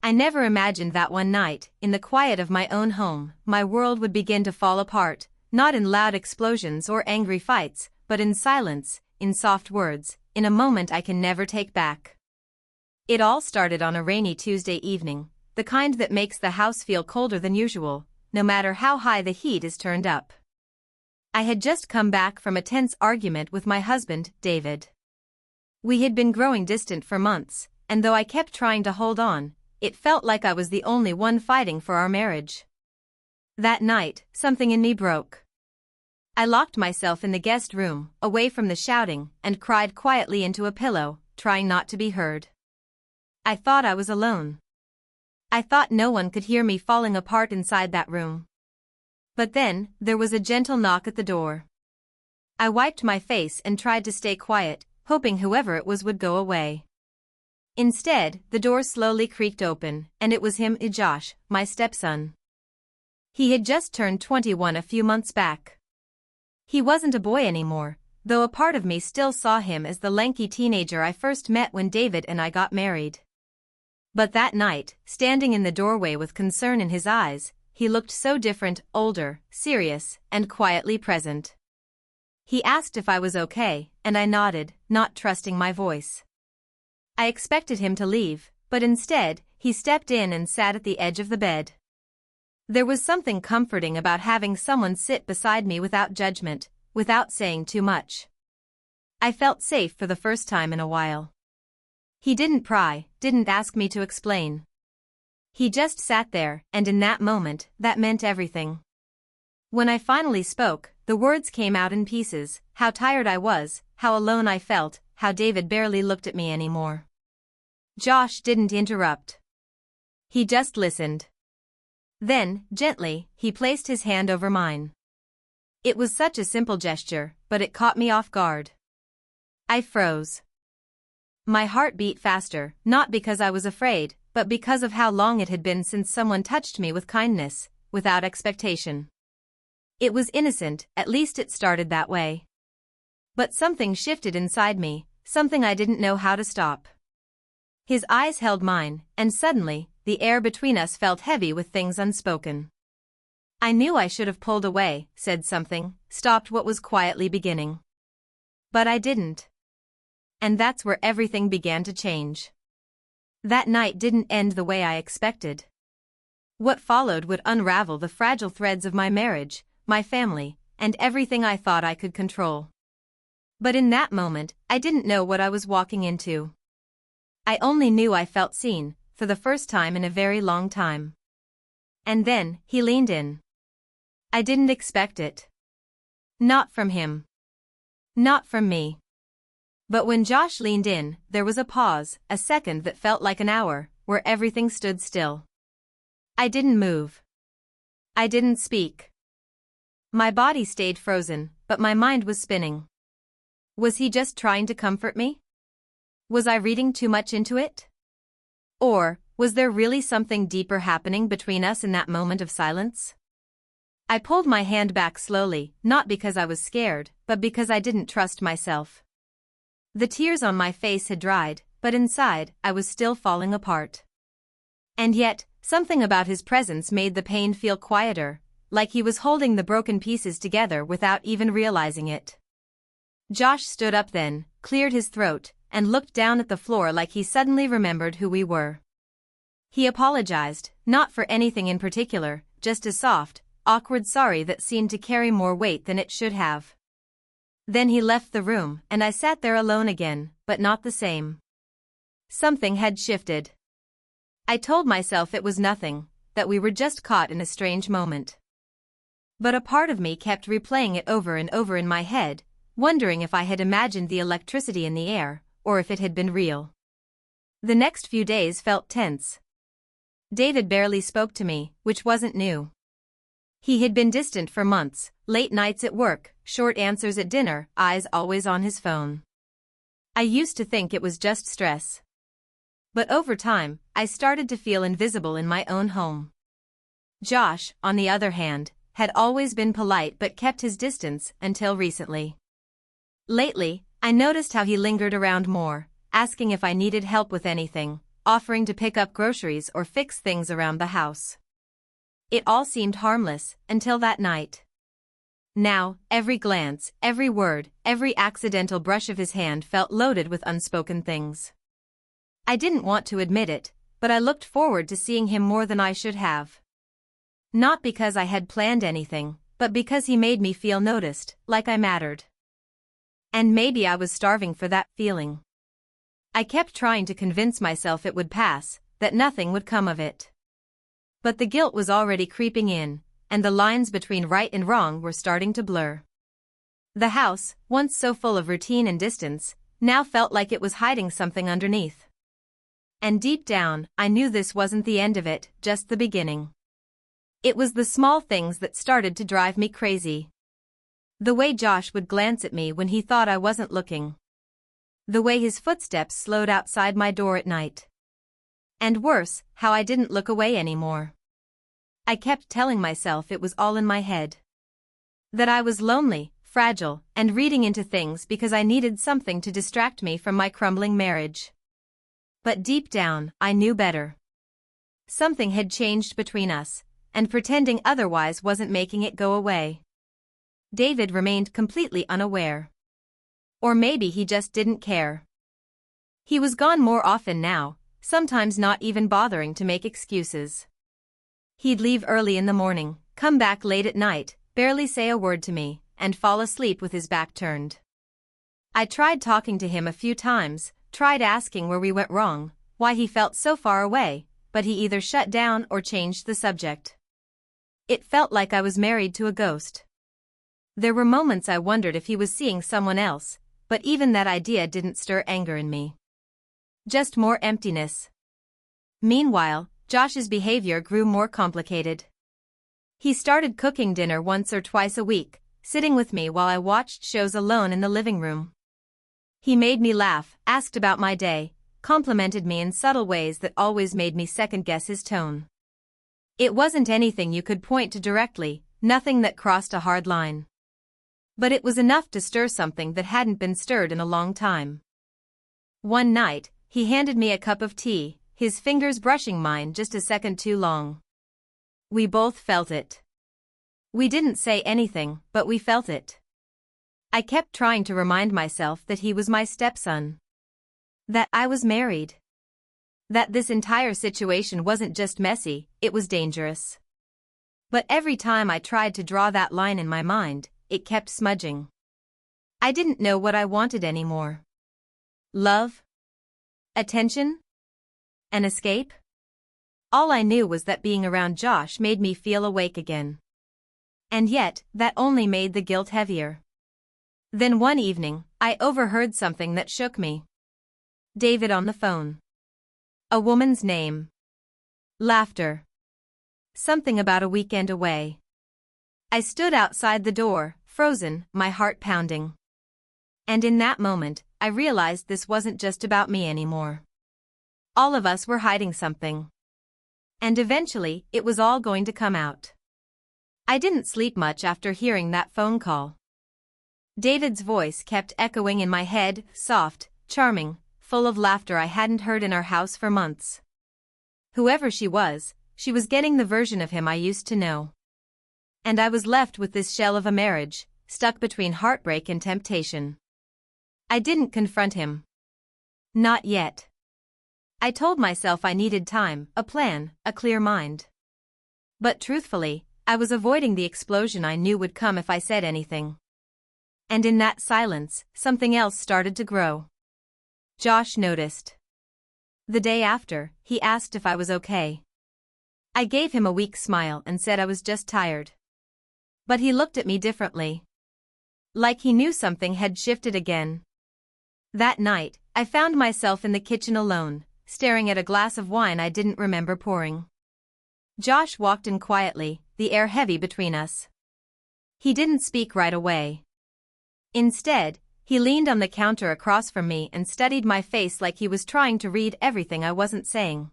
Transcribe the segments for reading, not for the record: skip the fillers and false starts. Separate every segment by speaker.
Speaker 1: I never imagined that one night, in the quiet of my own home, my world would begin to fall apart, not in loud explosions or angry fights, but in silence, in soft words, in a moment I can never take back. It all started on a rainy Tuesday evening, the kind that makes the house feel colder than usual, no matter how high the heat is turned up. I had just come back from a tense argument with my husband, David. We had been growing distant for months, and though I kept trying to hold on, it felt like I was the only one fighting for our marriage. That night, something in me broke. I locked myself in the guest room, away from the shouting, and cried quietly into a pillow, trying not to be heard. I thought I was alone. I thought no one could hear me falling apart inside that room. But then, there was a gentle knock at the door. I wiped my face and tried to stay quiet, hoping whoever it was would go away. Instead, the door slowly creaked open, and it was him, Josh, my stepson. He had just turned 21 a few months back. He wasn't a boy anymore, though a part of me still saw him as the lanky teenager I first met when David and I got married. But that night, standing in the doorway with concern in his eyes, he looked so different, older, serious, and quietly present. He asked if I was okay, and I nodded, not trusting my voice. I expected him to leave, but instead, he stepped in and sat at the edge of the bed. There was something comforting about having someone sit beside me without judgment, without saying too much. I felt safe for the first time in a while. He didn't pry, didn't ask me to explain. He just sat there, and in that moment, that meant everything. When I finally spoke, the words came out in pieces, how tired I was, how alone I felt, how David barely looked at me anymore. Josh didn't interrupt. He just listened. Then, gently, he placed his hand over mine. It was such a simple gesture, but it caught me off guard. I froze. My heart beat faster, not because I was afraid, but because of how long it had been since someone touched me with kindness, without expectation. It was innocent, at least it started that way. But something shifted inside me, something I didn't know how to stop. His eyes held mine, and suddenly, the air between us felt heavy with things unspoken. I knew I should have pulled away, said something, stopped what was quietly beginning. But I didn't. And that's where everything began to change. That night didn't end the way I expected. What followed would unravel the fragile threads of my marriage, my family, and everything I thought I could control. But in that moment, I didn't know what I was walking into. I only knew I felt seen, for the first time in a very long time. And then, he leaned in. I didn't expect it. Not from him. Not from me. But when Josh leaned in, there was a pause, a second that felt like an hour, where everything stood still. I didn't move. I didn't speak. My body stayed frozen, but my mind was spinning. Was he just trying to comfort me? Was I reading too much into it? Or, was there really something deeper happening between us in that moment of silence? I pulled my hand back slowly, not because I was scared, but because I didn't trust myself. The tears on my face had dried, but inside, I was still falling apart. And yet, something about his presence made the pain feel quieter, like he was holding the broken pieces together without even realizing it. Josh stood up then, cleared his throat, and looked down at the floor like he suddenly remembered who we were. He apologized, not for anything in particular, just a soft, awkward sorry that seemed to carry more weight than it should have. Then he left the room, and I sat there alone again, but not the same. Something had shifted. I told myself it was nothing, that we were just caught in a strange moment. But a part of me kept replaying it over and over in my head, wondering if I had imagined the electricity in the air, or if it had been real. The next few days felt tense. David barely spoke to me, which wasn't new. He had been distant for months, late nights at work, short answers at dinner, eyes always on his phone. I used to think it was just stress. But over time, I started to feel invisible in my own home. Josh, on the other hand, had always been polite but kept his distance until recently. Lately, I noticed how he lingered around more, asking if I needed help with anything, offering to pick up groceries or fix things around the house. It all seemed harmless, until that night. Now, every glance, every word, every accidental brush of his hand felt loaded with unspoken things. I didn't want to admit it, but I looked forward to seeing him more than I should have. Not because I had planned anything, but because he made me feel noticed, like I mattered. And maybe I was starving for that feeling. I kept trying to convince myself it would pass, that nothing would come of it. But the guilt was already creeping in, and the lines between right and wrong were starting to blur. The house, once so full of routine and distance, now felt like it was hiding something underneath. And deep down, I knew this wasn't the end of it, just the beginning. It was the small things that started to drive me crazy. The way Josh would glance at me when he thought I wasn't looking. The way his footsteps slowed outside my door at night. And worse, how I didn't look away anymore. I kept telling myself it was all in my head. That I was lonely, fragile, and reading into things because I needed something to distract me from my crumbling marriage. But deep down, I knew better. Something had changed between us, and pretending otherwise wasn't making it go away. David remained completely unaware. Or maybe he just didn't care. He was gone more often now, sometimes not even bothering to make excuses. He'd leave early in the morning, come back late at night, barely say a word to me, and fall asleep with his back turned. I tried talking to him a few times, tried asking where we went wrong, why he felt so far away, but he either shut down or changed the subject. It felt like I was married to a ghost. There were moments I wondered if he was seeing someone else, but even that idea didn't stir anger in me. Just more emptiness. Meanwhile, Josh's behavior grew more complicated. He started cooking dinner once or twice a week, sitting with me while I watched shows alone in the living room. He made me laugh, asked about my day, complimented me in subtle ways that always made me second-guess his tone. It wasn't anything you could point to directly, nothing that crossed a hard line. But it was enough to stir something that hadn't been stirred in a long time. One night, he handed me a cup of tea, his fingers brushing mine just a second too long. We both felt it. We didn't say anything, but we felt it. I kept trying to remind myself that he was my stepson. That I was married. That this entire situation wasn't just messy, it was dangerous. But every time I tried to draw that line in my mind, it kept smudging. I didn't know what I wanted anymore. Love? Attention? An escape? All I knew was that being around Josh made me feel awake again. And yet, that only made the guilt heavier. Then one evening, I overheard something that shook me. David on the phone. A woman's name. Laughter. Something about a weekend away. I stood outside the door, frozen, my heart pounding. And in that moment, I realized this wasn't just about me anymore. All of us were hiding something. And eventually, it was all going to come out. I didn't sleep much after hearing that phone call. David's voice kept echoing in my head, soft, charming, full of laughter I hadn't heard in our house for months. Whoever she was getting the version of him I used to know. And I was left with this shell of a marriage, stuck between heartbreak and temptation. I didn't confront him. Not yet. I told myself I needed time, a plan, a clear mind. But truthfully, I was avoiding the explosion I knew would come if I said anything. And in that silence, something else started to grow. Josh noticed. The day after, he asked if I was okay. I gave him a weak smile and said I was just tired. But he looked at me differently. Like he knew something had shifted again. That night, I found myself in the kitchen alone, staring at a glass of wine I didn't remember pouring. Josh walked in quietly, the air heavy between us. He didn't speak right away. Instead, he leaned on the counter across from me and studied my face like he was trying to read everything I wasn't saying.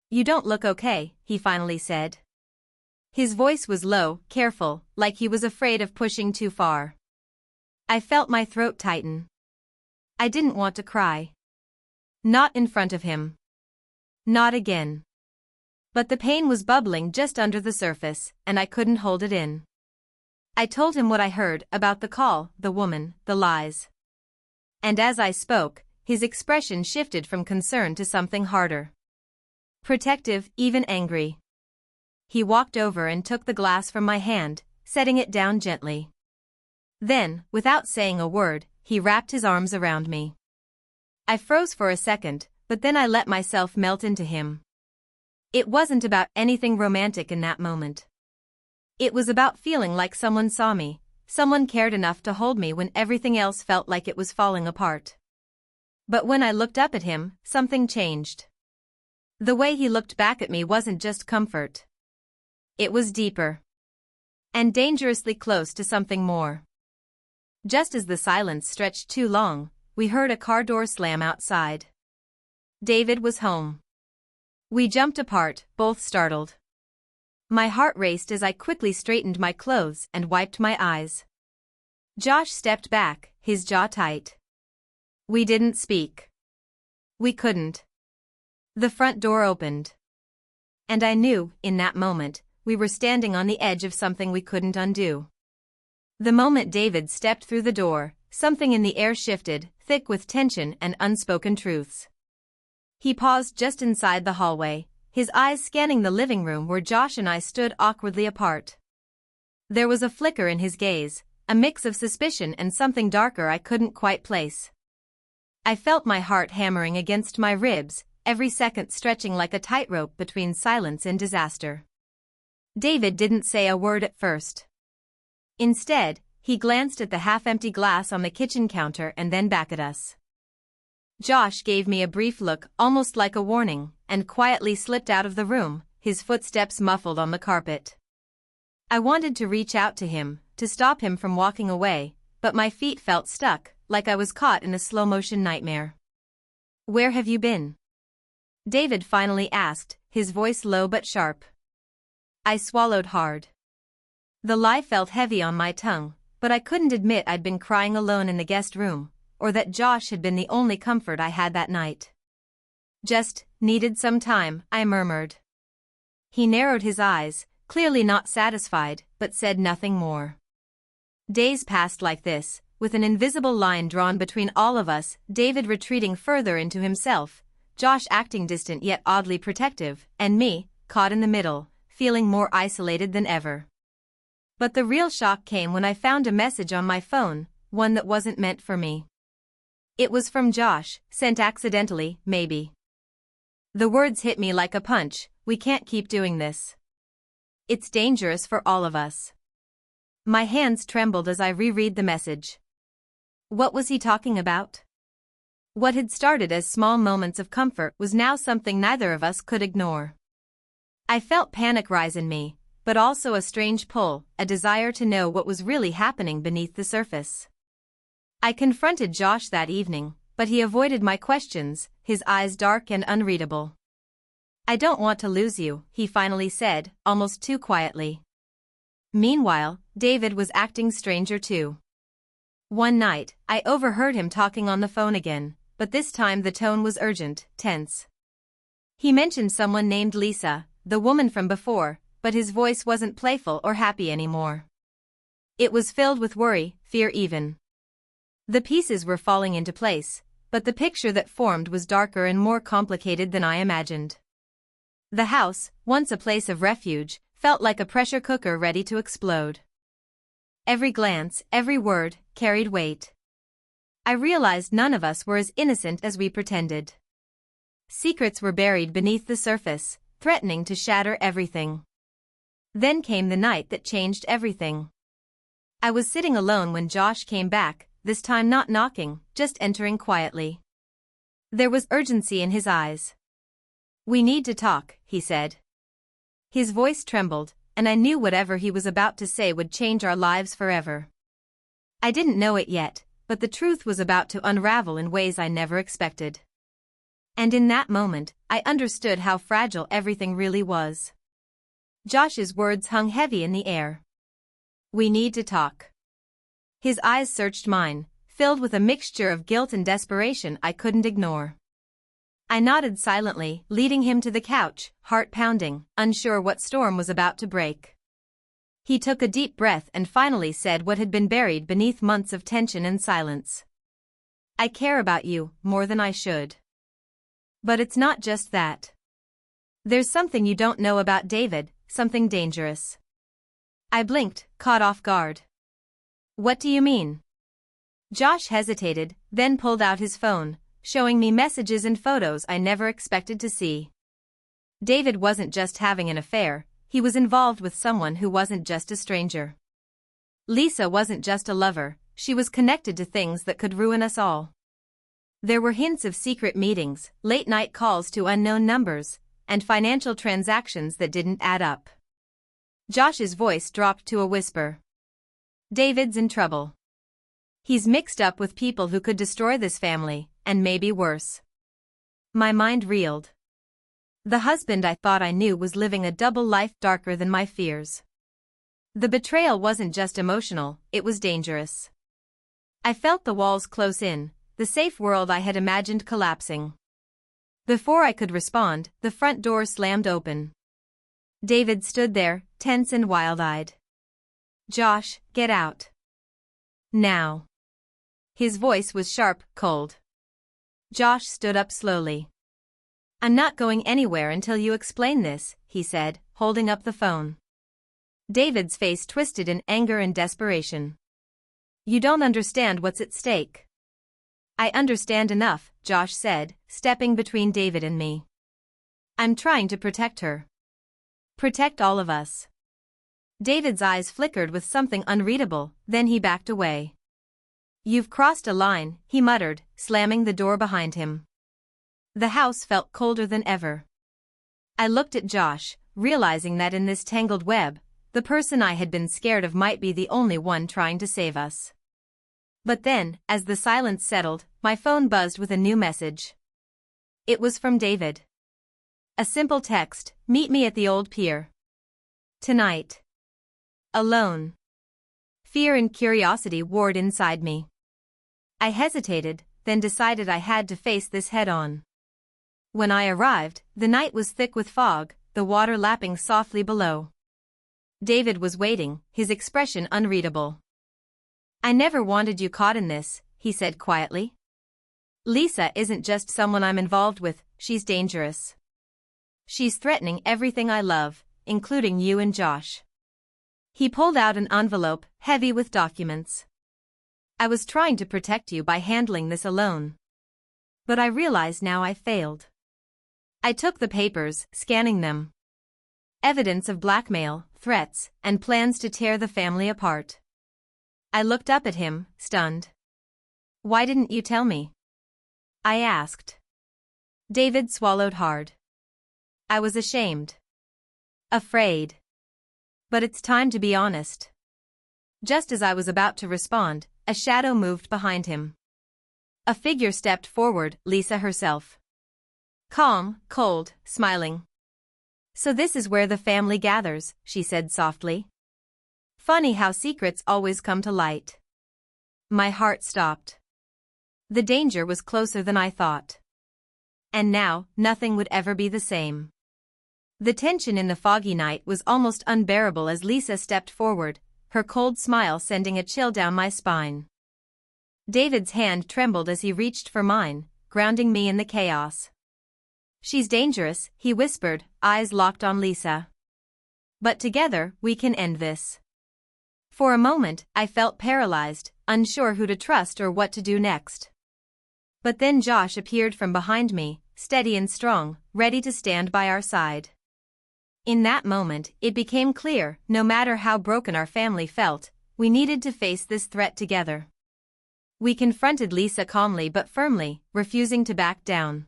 Speaker 1: "You don't look okay," he finally said. His voice was low, careful, like he was afraid of pushing too far. I felt my throat tighten. I didn't want to cry. Not in front of him. Not again. But the pain was bubbling just under the surface, and I couldn't hold it in. I told him what I heard about the call, the woman, the lies. And as I spoke, his expression shifted from concern to something harder. Protective, even angry. He walked over and took the glass from my hand, setting it down gently. Then, without saying a word, he wrapped his arms around me. I froze for a second, but then I let myself melt into him. It wasn't about anything romantic in that moment. It was about feeling like someone saw me, someone cared enough to hold me when everything else felt like it was falling apart. But when I looked up at him, something changed. The way he looked back at me wasn't just comfort. It was deeper. And dangerously close to something more. Just as the silence stretched too long, we heard a car door slam outside. David was home. We jumped apart, both startled. My heart raced as I quickly straightened my clothes and wiped my eyes. Josh stepped back, his jaw tight. We didn't speak. We couldn't. The front door opened. And I knew, in that moment, we were standing on the edge of something we couldn't undo. The moment David stepped through the door, something in the air shifted, thick with tension and unspoken truths. He paused just inside the hallway, his eyes scanning the living room where Josh and I stood awkwardly apart. There was a flicker in his gaze, a mix of suspicion and something darker I couldn't quite place. I felt my heart hammering against my ribs, every second stretching like a tightrope between silence and disaster. David didn't say a word at first. Instead, he glanced at the half-empty glass on the kitchen counter and then back at us. Josh gave me a brief look, almost like a warning, and quietly slipped out of the room, his footsteps muffled on the carpet. I wanted to reach out to him, to stop him from walking away, but my feet felt stuck, like I was caught in a slow-motion nightmare. "Where have you been?" David finally asked, his voice low but sharp. I swallowed hard. The lie felt heavy on my tongue, but I couldn't admit I'd been crying alone in the guest room, or that Josh had been the only comfort I had that night. "Just needed some time," I murmured. He narrowed his eyes, clearly not satisfied, but said nothing more. Days passed like this, with an invisible line drawn between all of us, David retreating further into himself, Josh acting distant yet oddly protective, and me, caught in the middle, feeling more isolated than ever. But the real shock came when I found a message on my phone, one that wasn't meant for me. It was from Josh, sent accidentally, maybe. The words hit me like a punch, "We can't keep doing this. It's dangerous for all of us." My hands trembled as I reread the message. What was he talking about? What had started as small moments of comfort was now something neither of us could ignore. I felt panic rise in me, but also a strange pull, a desire to know what was really happening beneath the surface. I confronted Josh that evening, but he avoided my questions, his eyes dark and unreadable. "I don't want to lose you," he finally said, almost too quietly. Meanwhile, David was acting stranger too. One night, I overheard him talking on the phone again, but this time the tone was urgent, tense. He mentioned someone named Lisa, the woman from before, but his voice wasn't playful or happy anymore. It was filled with worry, fear even. The pieces were falling into place, but the picture that formed was darker and more complicated than I imagined. The house, once a place of refuge, felt like a pressure cooker ready to explode. Every glance, every word, carried weight. I realized none of us were as innocent as we pretended. Secrets were buried beneath the surface, threatening to shatter everything. Then came the night that changed everything. I was sitting alone when Josh came back, this time not knocking, just entering quietly. There was urgency in his eyes. "We need to talk," he said. His voice trembled, and I knew whatever he was about to say would change our lives forever. I didn't know it yet, but the truth was about to unravel in ways I never expected. And in that moment, I understood how fragile everything really was. Josh's words hung heavy in the air. "We need to talk." His eyes searched mine, filled with a mixture of guilt and desperation I couldn't ignore. I nodded silently, leading him to the couch, heart pounding, unsure what storm was about to break. He took a deep breath and finally said what had been buried beneath months of tension and silence. I care about you, more than I should. But it's not just that. There's something you don't know about David, something dangerous. I blinked, caught off guard. What do you mean? Josh hesitated, then pulled out his phone, showing me messages and photos I never expected to see. David wasn't just having an affair, he was involved with someone who wasn't just a stranger. Lisa wasn't just a lover, she was connected to things that could ruin us all. There were hints of secret meetings, late-night calls to unknown numbers, and financial transactions that didn't add up. Josh's voice dropped to a whisper. David's in trouble. He's mixed up with people who could destroy this family, and maybe worse. My mind reeled. The husband I thought I knew was living a double life darker than my fears. The betrayal wasn't just emotional, it was dangerous. I felt the walls close in, the safe world I had imagined collapsing. Before I could respond, the front door slammed open. David stood there, tense and wild-eyed. Josh, get out. Now. His voice was sharp, cold. Josh stood up slowly. I'm not going anywhere until you explain this, he said, holding up the phone. David's face twisted in anger and desperation. You don't understand what's at stake. I understand enough, Josh said, stepping between David and me. I'm trying to protect her. Protect all of us. David's eyes flickered with something unreadable, then he backed away. You've crossed a line, he muttered, slamming the door behind him. The house felt colder than ever. I looked at Josh, realizing that in this tangled web, the person I had been scared of might be the only one trying to save us. But then, as the silence settled, my phone buzzed with a new message. It was from David. A simple text, meet me at the old pier. Tonight. Alone. Fear and curiosity warred inside me. I hesitated, then decided I had to face this head-on. When I arrived, the night was thick with fog, the water lapping softly below. David was waiting, his expression unreadable. I never wanted you caught in this, he said quietly. Lisa isn't just someone I'm involved with, she's dangerous. She's threatening everything I love, including you and Josh. He pulled out an envelope, heavy with documents. I was trying to protect you by handling this alone. But I realize now I failed. I took the papers, scanning them. Evidence of blackmail, threats, and plans to tear the family apart. I looked up at him, stunned. Why didn't you tell me? I asked. David swallowed hard. I was ashamed. Afraid. But it's time to be honest. Just as I was about to respond, a shadow moved behind him. A figure stepped forward, Lisa herself. Calm, cold, smiling. So this is where the family gathers, she said softly. Funny how secrets always come to light. My heart stopped. The danger was closer than I thought. And now, nothing would ever be the same. The tension in the foggy night was almost unbearable as Lisa stepped forward, her cold smile sending a chill down my spine. David's hand trembled as he reached for mine, grounding me in the chaos. She's dangerous, he whispered, eyes locked on Lisa. But together, we can end this. For a moment, I felt paralyzed, unsure who to trust or what to do next. But then Josh appeared from behind me, steady and strong, ready to stand by our side. In that moment, it became clear, no matter how broken our family felt, we needed to face this threat together. We confronted Lisa calmly but firmly, refusing to back down.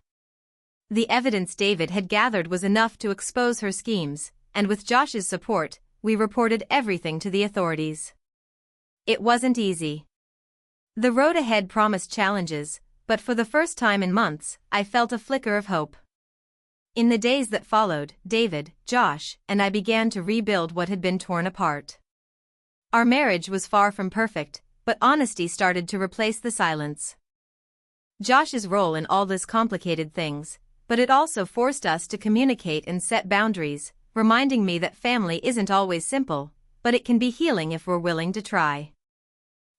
Speaker 1: The evidence David had gathered was enough to expose her schemes, and with Josh's support, we reported everything to the authorities. It wasn't easy. The road ahead promised challenges, but for the first time in months, I felt a flicker of hope. In the days that followed, David, Josh, and I began to rebuild what had been torn apart. Our marriage was far from perfect, but honesty started to replace the silence. Josh's role in all this complicated things, but it also forced us to communicate and set boundaries, reminding me that family isn't always simple, but it can be healing if we're willing to try.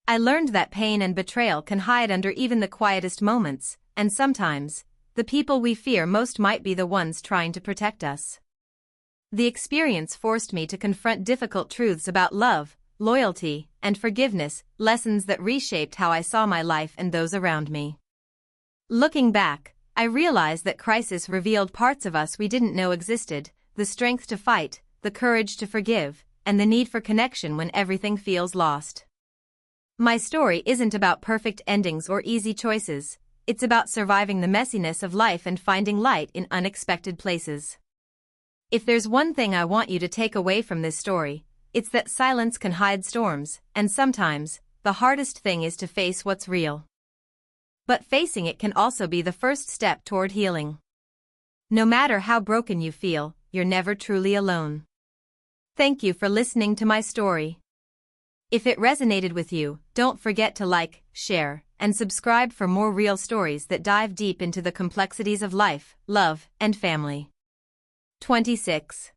Speaker 1: I learned that pain and betrayal can hide under even the quietest moments, and sometimes, the people we fear most might be the ones trying to protect us. The experience forced me to confront difficult truths about love, loyalty, and forgiveness, lessons that reshaped how I saw my life and those around me. Looking back, I realized that crisis revealed parts of us we didn't know existed, the strength to fight, the courage to forgive, and the need for connection when everything feels lost. My story isn't about perfect endings or easy choices, it's about surviving the messiness of life and finding light in unexpected places. If there's one thing I want you to take away from this story, it's that silence can hide storms, and sometimes, the hardest thing is to face what's real. But facing it can also be the first step toward healing. No matter how broken you feel, you're never truly alone. Thank you for listening to my story. If it resonated with you, don't forget to like, share, and subscribe for more real stories that dive deep into the complexities of life, love, and family. 26.